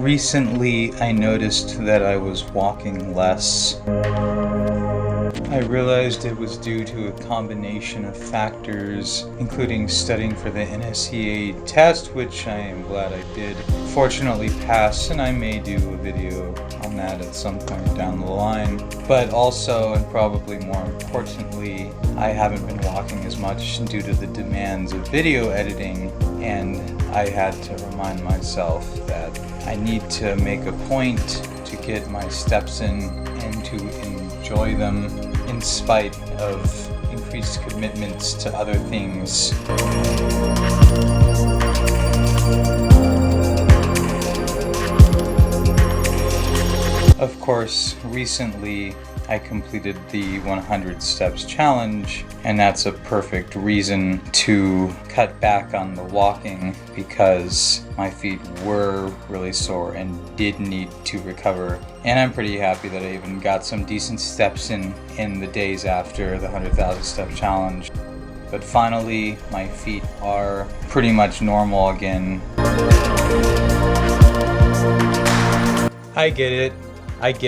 Recently, I noticed that I was walking less. I realized it was due to a combination of factors, including studying for the NSCA test, which I am glad I did fortunately pass, and I may do a video on that at some point down the line. But also, and probably more importantly, I haven't been walking as much due to the demands of video editing, and I had to remind myself that I need to make a point to get my steps in and to enjoy them in spite of increased commitments to other things. Of course, recently I completed the 100 steps challenge, and that's a perfect reason to cut back on the walking because my feet were really sore and did need to recover. And I'm pretty happy that I even got some decent steps in the days after the 100,000 step challenge. But finally, my feet are pretty much normal again. I get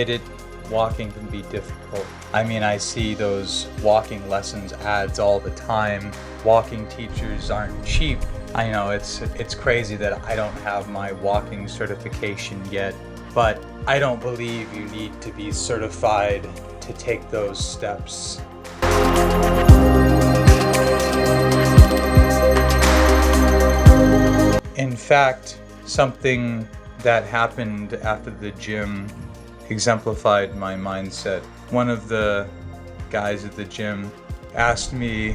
it. Walking can be difficult. I mean, I see those walking lessons ads all the time. Walking teachers aren't cheap. I know it's crazy that I don't have my walking certification yet, but I don't believe you need to be certified to take those steps. In fact, something that happened after the gym exemplified my mindset. One of the guys at the gym asked me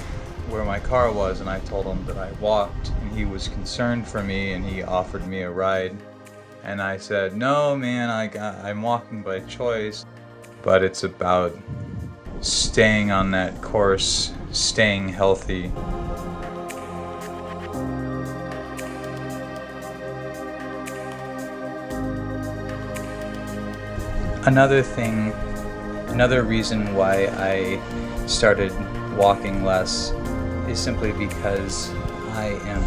where my car was, and I told him that I walked, and he was concerned for me and he offered me a ride. And I said, no man, I'm walking by choice, but it's about staying on that course, staying healthy. Another reason why I started walking less is simply because I am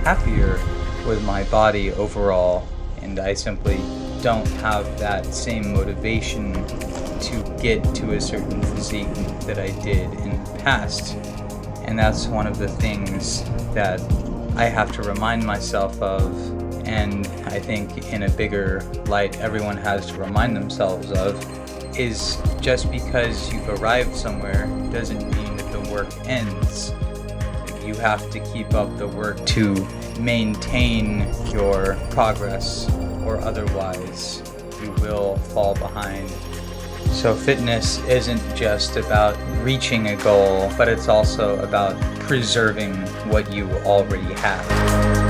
happier with my body overall, and I simply don't have that same motivation to get to a certain physique that I did in the past. And that's one of the things that I have to remind myself of. And I think in a bigger light everyone has to remind themselves of is just because you've arrived somewhere doesn't mean that the work ends. You have to keep up the work to maintain your progress, or otherwise you will fall behind. So fitness isn't just about reaching a goal, but it's also about preserving what you already have.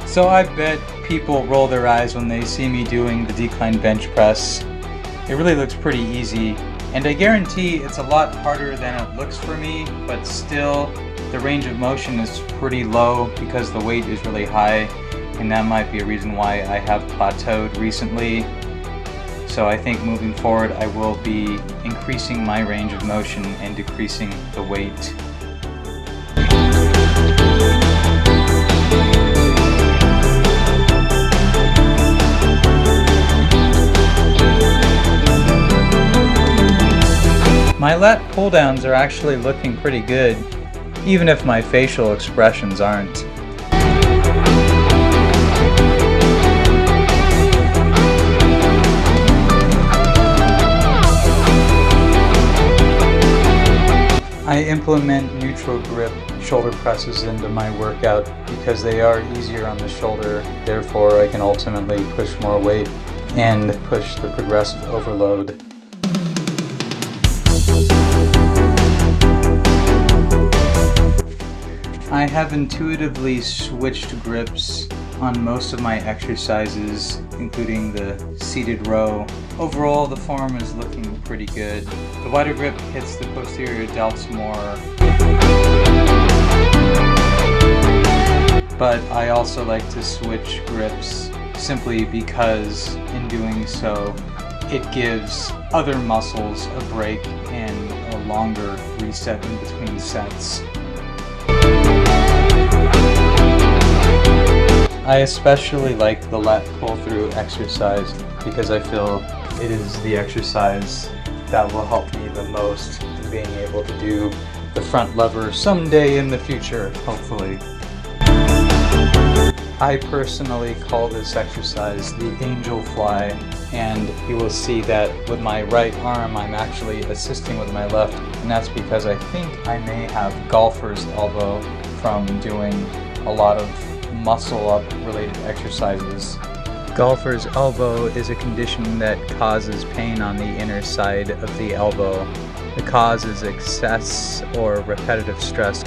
So I bet people roll their eyes when they see me doing the decline bench press. It really looks pretty easy, and I guarantee it's a lot harder than it looks for me, but still the range of motion is pretty low because the weight is really high, and that might be a reason why I have plateaued recently. So I think moving forward I will be increasing my range of motion and decreasing the weight. My lat pull-downs are actually looking pretty good, even if my facial expressions aren't. I implement neutral grip shoulder presses into my workout because they are easier on the shoulder, therefore I can ultimately push more weight and push the progressive overload. I have intuitively switched grips on most of my exercises, including the seated row. Overall, the form is looking pretty good. The wider grip hits the posterior delts more, but I also like to switch grips simply because in doing so, it gives other muscles a break and a longer reset in between sets. I especially like the lat pull-through exercise because I feel it is the exercise that will help me the most in being able to do the front lever someday in the future, hopefully. I personally call this exercise the angel fly, and you will see that with my right arm I'm actually assisting with my left, and that's because I think I may have golfer's elbow from doing a lot of muscle up related exercises. Golfer's elbow is a condition that causes pain on the inner side of the elbow. The cause is excess or repetitive stress